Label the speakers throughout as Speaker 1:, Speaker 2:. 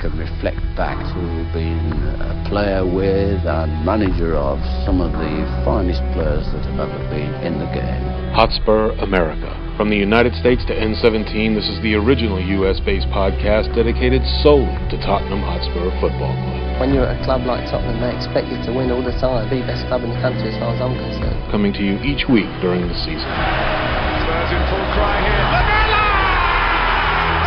Speaker 1: can reflect back to being a player with and manager of some of the finest players that have ever been in the game.
Speaker 2: Hotspur America. From the United States to N17, this is the original US-based podcast dedicated solely to Tottenham Hotspur Football Club.
Speaker 3: When you're at a club like Tottenham, they expect you to win all the time. Be the best club in the country as far as I'm concerned.
Speaker 2: Coming to you each week during the season.
Speaker 4: Spurs in full cry here. Lamella!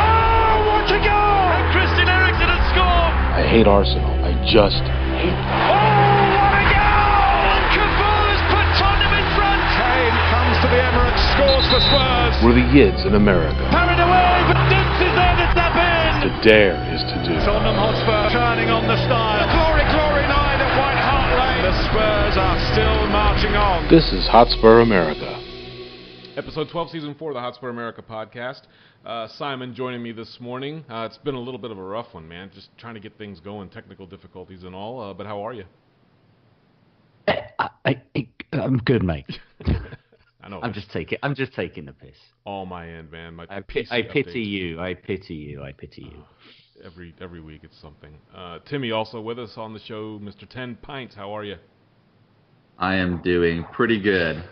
Speaker 4: Oh, what a goal! And Christian Eriksen has scored!
Speaker 2: I hate Arsenal. I just hate them.
Speaker 4: Oh, what a goal! And Cafu has put Tottenham in front! Kane comes to the Emirates, scores for Spurs.
Speaker 2: We're the Yids in America.
Speaker 4: Carried away, but Dix is there to tap in!
Speaker 2: To dare is to do.
Speaker 4: Tottenham Hotspur turning on the style. Glory, glory night at White Hart Lane. The Spurs are still marching on.
Speaker 2: This is Hotspur America.
Speaker 5: Episode 12, Season 4 of the Hotspur America podcast. Simon joining me this morning. It's been a little bit of a rough one, man. Just trying to get things going, technical difficulties and all. But how are you?
Speaker 6: I'm good, mate.
Speaker 5: I know.
Speaker 6: I'm just taking the piss.
Speaker 5: All my end, man.
Speaker 6: I pity you. I pity you.
Speaker 5: Every week it's something. Timmy also with us on the show. Mr. 10 Pints, how are you?
Speaker 7: I am doing pretty good.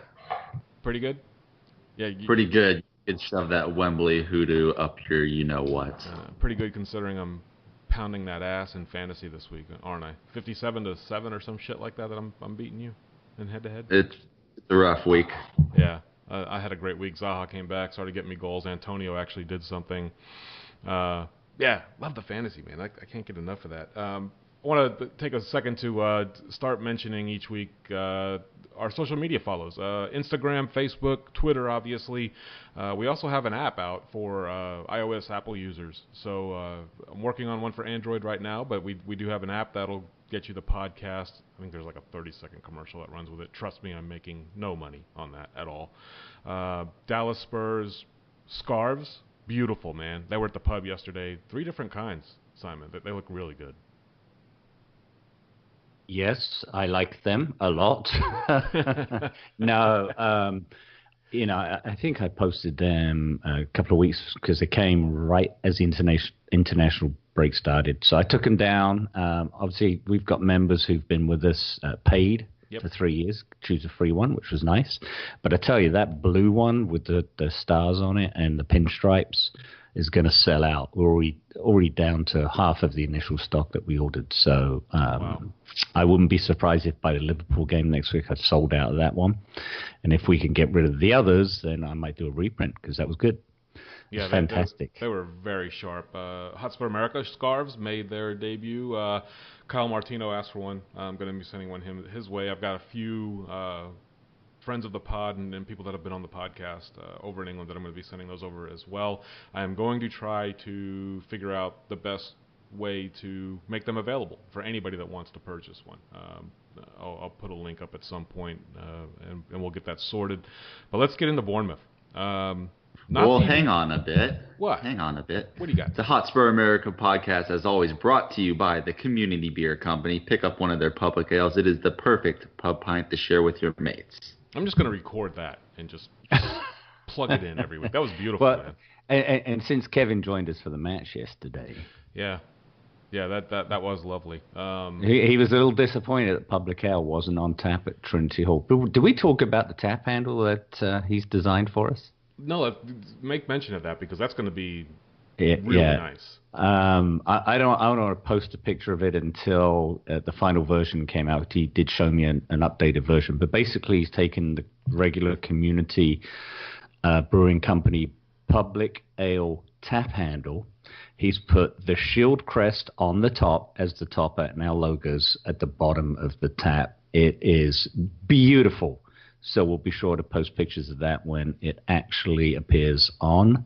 Speaker 5: Pretty good? Yeah.
Speaker 7: Pretty good. You could shove that Wembley hoodoo up your you-know-what.
Speaker 5: Pretty good considering I'm pounding that ass in fantasy this week, aren't I? 57-7 or some shit like that I'm beating you in head-to-head?
Speaker 7: It's a rough week.
Speaker 5: Yeah. I had a great week. Zaha came back, started getting me goals. Antonio actually did something. Yeah, love the fantasy, man. I can't get enough of that. I want to take a second to start mentioning each week our social media follows. Instagram, Facebook, Twitter, obviously. We also have an app out for iOS, Apple users. So I'm working on one for Android right now, but we do have an app that'll get you the podcast. I think there's like a 30-second commercial that runs with it. Trust me, I'm making no money on that at all. Dallas Spurs scarves. Beautiful, man. They were at the pub yesterday. 3 different kinds, Simon. They look really good.
Speaker 6: Yes, I like them a lot. No, I think I posted them a couple of weeks because they came right as the international break started. So I took them down. Obviously, we've got members who've been with us paid. Yep. For 3 years, choose a free one, which was nice. But I tell you, that blue one with the stars on it and the pinstripes is going to sell out. We're already down to half of the initial stock that we ordered. So wow. I wouldn't be surprised if by the Liverpool game next week I'd sold out of that one. And if we can get rid of the others, then I might do a reprint because that was good. Yeah, fantastic.
Speaker 5: They were very sharp. Hotspur America scarves made their debut. Kyle Martino asked for one. I'm going to be sending one his way. I've got a few friends of the pod and people that have been on the podcast over in England that I'm going to be sending those over as well. I am going to try to figure out the best way to make them available for anybody that wants to purchase one. I'll put a link up at some point and we'll get that sorted. But let's get into Bournemouth.
Speaker 7: Hang on a bit.
Speaker 5: What?
Speaker 7: Hang on a bit.
Speaker 5: What do you got?
Speaker 7: The Hotspur America podcast, as always, brought to you by the Community Beer Company. Pick up one of their public ales. It is the perfect pub pint to share with your mates.
Speaker 5: I'm just going to record that and just plug it in every week. That was beautiful, man.
Speaker 6: And since Kevin joined us for the match yesterday.
Speaker 5: Yeah, that was lovely.
Speaker 6: He was a little disappointed that Public Ale wasn't on tap at Trinity Hall. But did we talk about the tap handle that he's designed for us?
Speaker 5: No, make mention of that because that's going to be really nice.
Speaker 6: I don't want to post a picture of it until the final version came out. He did show me an updated version, but basically he's taken the regular Community Brewing Company Public Ale tap handle. He's put the shield crest on the top as the top and our logos at the bottom of the tap. It is beautiful. So we'll be sure to post pictures of that when it actually appears on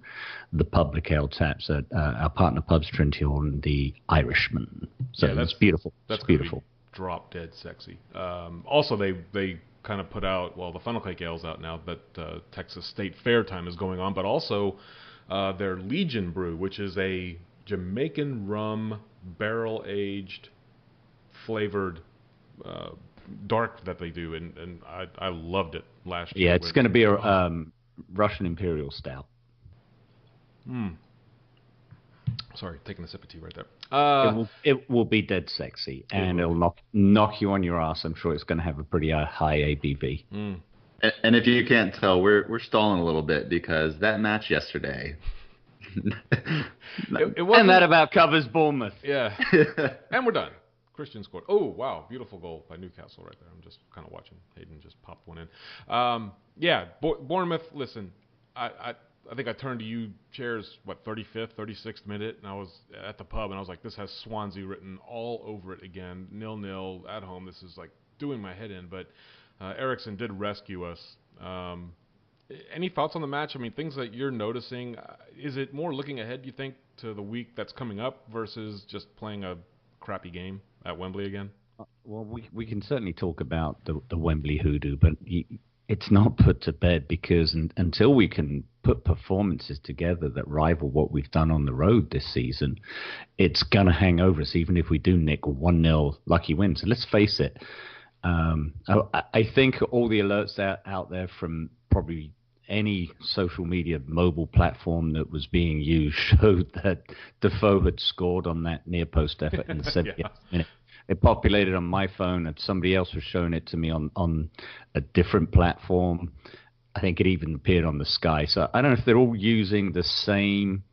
Speaker 6: the Public Ale taps at our partner pubs, Trinity Hall and the Irishman. So yeah, that's beautiful. That's beautiful.
Speaker 5: Drop dead sexy. Also, they kind of put out, well, the Funnel Cake Ale's out now that Texas State Fair time is going on, but also their Legion Brew, which is a Jamaican rum barrel-aged flavored dark that they do, and I loved it last year.
Speaker 6: Yeah, it's going to be a Russian Imperial Stout.
Speaker 5: Sorry, taking a sip of tea right there.
Speaker 6: It will be dead sexy, and it'll knock you on your ass. I'm sure it's going to have a pretty high ABV.
Speaker 5: Mm.
Speaker 7: And if you can't tell, we're stalling a little bit because that match yesterday.
Speaker 5: it wasn't,
Speaker 6: and that about covers Bournemouth.
Speaker 5: Yeah. And we're done. Christian scored. Oh, wow. Beautiful goal by Newcastle right there. I'm just kind of watching. Hayden just popped one in. Yeah, Bournemouth, listen, I think I turned to you, Chairs, 35th, 36th minute, and I was at the pub, and I was like, this has Swansea written all over it again. 0-0 at home. This is like doing my head in, but Eriksen did rescue us. Any thoughts on the match? I mean, things that you're noticing, is it more looking ahead, you think, to the week that's coming up versus just playing a crappy game at Wembley again?
Speaker 6: Well, we can certainly talk about the Wembley hoodoo, but it's not put to bed because until we can put performances together that rival what we've done on the road this season, it's going to hang over us even if we do nick 1-0 lucky win. So let's face it. I think all the alerts out there from probably any social media mobile platform that was being used showed that Defoe had scored on that near post effort in the 70th minute. It populated on my phone, and somebody else was showing it to me on a different platform. I think it even appeared on the Sky. So I don't know if they're all using the same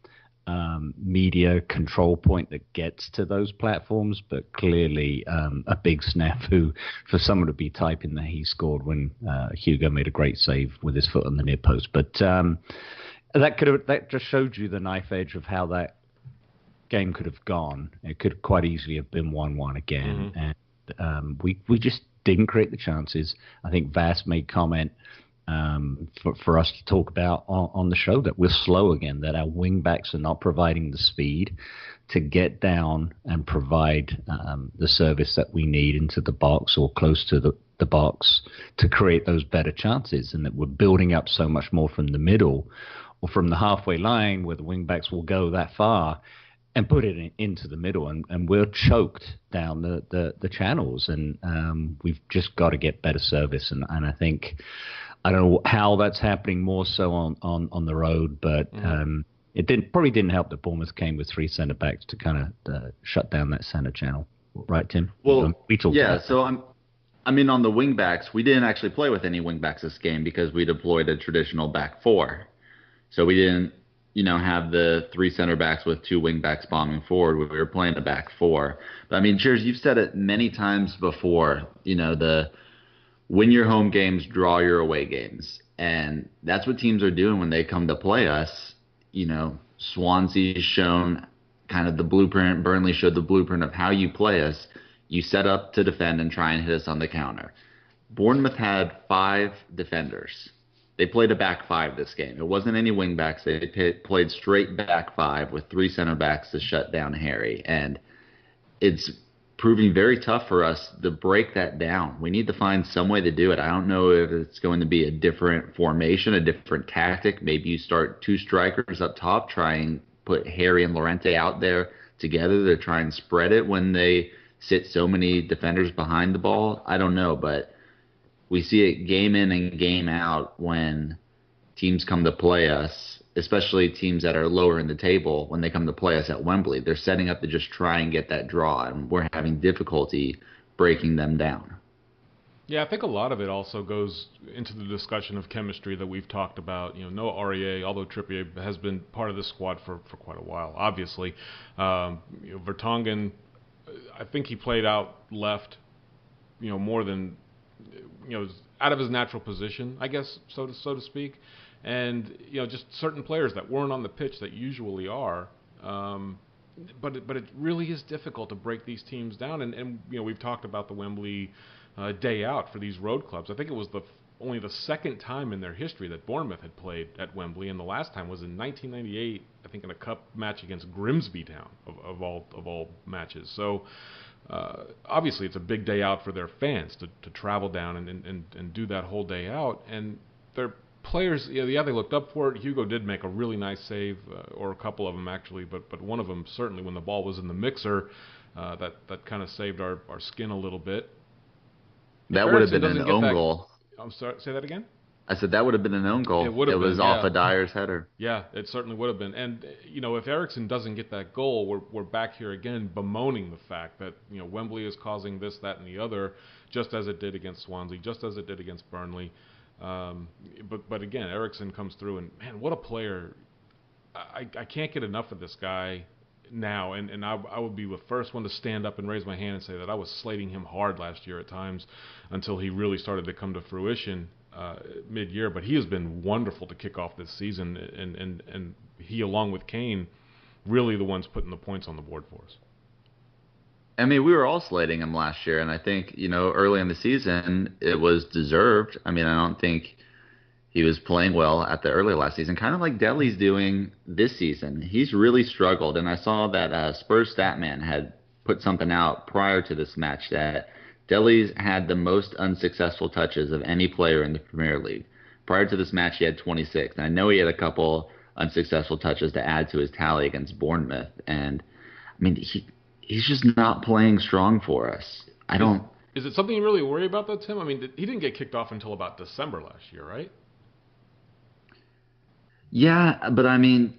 Speaker 6: media control point that gets to those platforms, but clearly a big snafu for someone to be typing that he scored when Hugo made a great save with his foot on the near post. But that just showed you the knife edge of how that game could have gone. It could quite easily have been 1-1 again, and we just didn't create the chances. I think Vass made comment for us to talk about on the show that we're slow again, that our wing backs are not providing the speed to get down and provide the service that we need into the box or close to the box to create those better chances, and that we're building up so much more from the middle or from the halfway line where the wing backs will go that far and put it into the middle, and we're choked down the channels, and we've just got to get better service, and I think I don't know how that's happening more so on the road, but it probably didn't help that Bournemouth came with three centre backs to kind of shut down that centre channel, right, Tim?
Speaker 7: Well,
Speaker 6: we talked about
Speaker 7: so I mean, on the wing backs, we didn't actually play with any wing backs this game because we deployed a traditional back four, so we didn't have the three center backs with two wing backs bombing forward. We were playing a back four. But I mean, Cheers, you've said it many times before, the win your home games, draw your away games. And that's what teams are doing when they come to play us. Swansea's shown kind of the blueprint. Burnley showed the blueprint of how you play us. You set up to defend and try and hit us on the counter. Bournemouth had 5 defenders. They played a back 5 this game. It wasn't any wing backs. They played straight back 5 with 3 center backs to shut down Harry. And it's proving very tough for us to break that down. We need to find some way to do it. I don't know if it's going to be a different formation, a different tactic. Maybe you start 2 strikers up top, try and put Harry and Llorente out there together to try and spread it when they sit so many defenders behind the ball. I don't know, but we see it game in and game out when teams come to play us, especially teams that are lower in the table. When they come to play us at Wembley, they're setting up to just try and get that draw, and we're having difficulty breaking them down.
Speaker 5: Yeah, I think a lot of it also goes into the discussion of chemistry that we've talked about. No REA, although Trippier has been part of the squad for quite a while, obviously. Vertonghen, I think he played out left, more than out of his natural position, I guess, so to speak, and just certain players that weren't on the pitch that usually are. But it really is difficult to break these teams down, and we've talked about the Wembley day out for these road clubs. I think it was only the second time in their history that Bournemouth had played at Wembley, and the last time was in 1998, I think, in a cup match against Grimsby Town of all matches. So. Obviously, it's a big day out for their fans to travel down and do that whole day out. And their players, they looked up for it. Hugo did make a really nice save, or a couple of them actually, but one of them certainly when the ball was in the mixer, that kind of saved our skin a little bit.
Speaker 7: That would have been an own goal.
Speaker 5: I'm sorry, say that again?
Speaker 7: I said that would have been an own goal.
Speaker 5: It would have been.
Speaker 7: It was off a Dyer's header.
Speaker 5: Yeah, it certainly would have been. And if Eriksen doesn't get that goal, we're back here again bemoaning the fact that Wembley is causing this, that, and the other, just as it did against Swansea, just as it did against Burnley. But again, Eriksen comes through, and man, what a player! I can't get enough of this guy now, and I would be the first one to stand up and raise my hand and say that I was slating him hard last year at times until he really started to come to fruition mid-year. But he has been wonderful to kick off this season, and he, along with Kane, really the ones putting the points on the board for us.
Speaker 7: I mean, we were all slating him last year, and I think, early in the season, it was deserved. I mean, I don't think he was playing well at the early last season, kind of like Dele's doing this season. He's really struggled, and I saw that Spurs Statman had put something out prior to this match that Dele's had the most unsuccessful touches of any player in the Premier League. Prior to this match, he had 26, and I know he had a couple unsuccessful touches to add to his tally against Bournemouth, and I mean, he's just not playing strong for us.
Speaker 5: Is it something you really worry about, though, Tim? I mean, he didn't get kicked off until about December last year, right?
Speaker 7: Yeah, but I mean,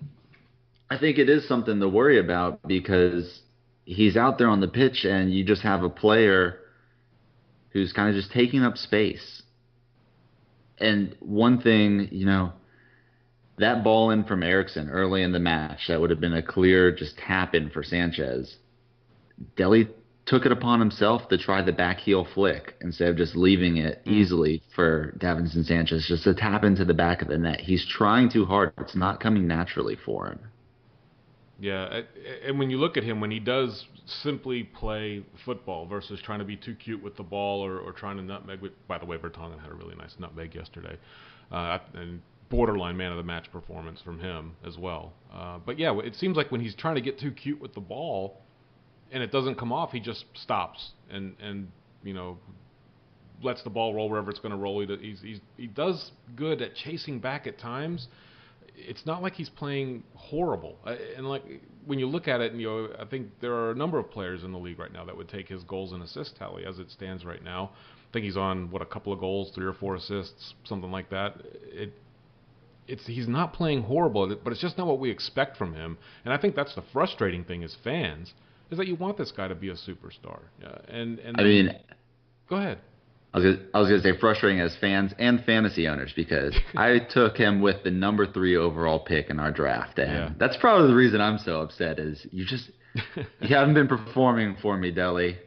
Speaker 7: I think it is something to worry about because he's out there on the pitch and you just have a player who's kind of just taking up space. And one thing, that ball in from Eriksen early in the match, that would have been a clear just tap in for Sanchez. Dele took it upon himself to try the back heel flick instead of just leaving it easily for Davinson Sanchez just to tap into the back of the net. He's trying too hard. It's not coming naturally for him.
Speaker 5: Yeah, and when you look at him, when he does simply play football versus trying to be too cute with the ball or trying to nutmeg, by the way, Vertonghen had a really nice nutmeg yesterday, and borderline man of the match performance from him as well. But yeah, it seems like when he's trying to get too cute with the ball, and it doesn't come off, he just stops and lets the ball roll wherever it's going to roll. He does good at chasing back at times. It's not like he's playing horrible. And like when you look at it, I think there are a number of players in the league right now that would take his goals and assist tally as it stands right now. I think he's on a couple of goals, 3 or 4 assists, something like that. He's not playing horrible, but it's just not what we expect from him. And I think that's the frustrating thing as fans, is that you want this guy to be a superstar. I mean, go ahead.
Speaker 7: I was going to say frustrating as fans and fantasy owners because I took him with the number 3 overall pick in our draft, and that's probably the reason I'm so upset. Is you haven't been performing for me, Dele.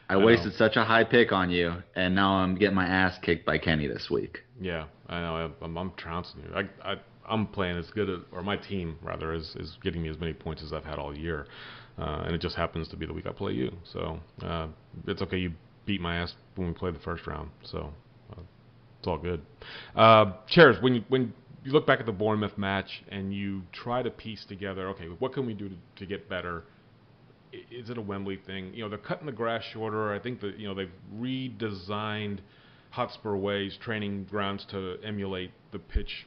Speaker 7: I wasted such a high pick on you, and now I'm getting my ass kicked by Kenny this week.
Speaker 5: Yeah, I know. I'm trouncing you. I'm playing as good, or my team rather is getting me as many points as I've had all year. And it just happens to be the week I play you. So it's okay. You beat my ass when we played the first round. So it's all good. Cherries, when you look back at the Bournemouth match and you try to piece together, okay, what can we do to get better? Is it a Wembley thing? They're cutting the grass shorter. I think that they've redesigned Hotspur Way's training grounds to emulate the pitch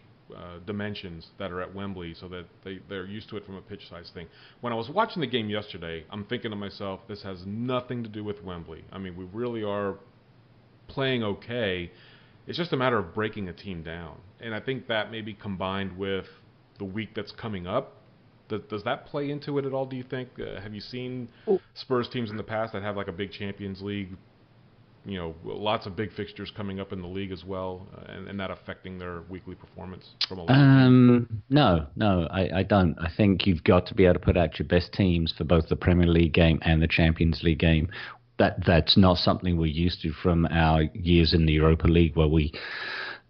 Speaker 5: dimensions that are at Wembley, so that they're used to it from a pitch size thing. When I was watching the game yesterday, I'm thinking to myself, this has nothing to do with Wembley. I mean, we really are playing okay. It's just a matter of breaking a team down. And I think that may be combined with the week that's coming up. Does that play into it at all, do you think? Have you seen Spurs teams in the past that have like a big Champions League, lots of big fixtures coming up in the league as well, and that affecting their weekly performance from a
Speaker 6: No, I don't. I think you've got to be able to put out your best teams for both the Premier League game and the Champions League game. That's not something we're used to from our years in the Europa League, where we,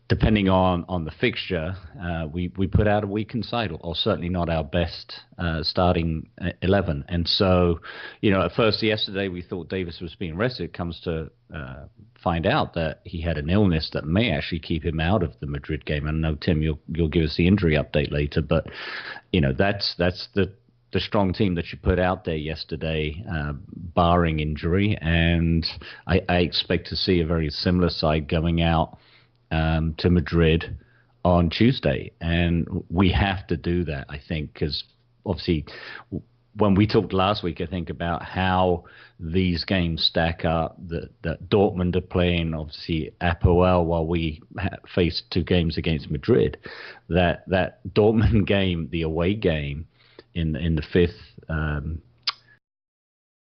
Speaker 6: depending on the fixture, we put out a weakened side, or certainly not our best starting 11. And so, at first yesterday we thought Davis was being rested. It comes to find out that he had an illness that may actually keep him out of the Madrid game. And I know, Tim, you'll give us the injury update later, but that's the strong team that you put out there yesterday, barring injury. And I expect to see a very similar side going out to Madrid on Tuesday, and we have to do that, I think, because obviously when we talked last week, I think, about how these games stack up, that Dortmund are playing, obviously, APOL, while we faced 2 games against Madrid, that Dortmund game, the away game in the 5th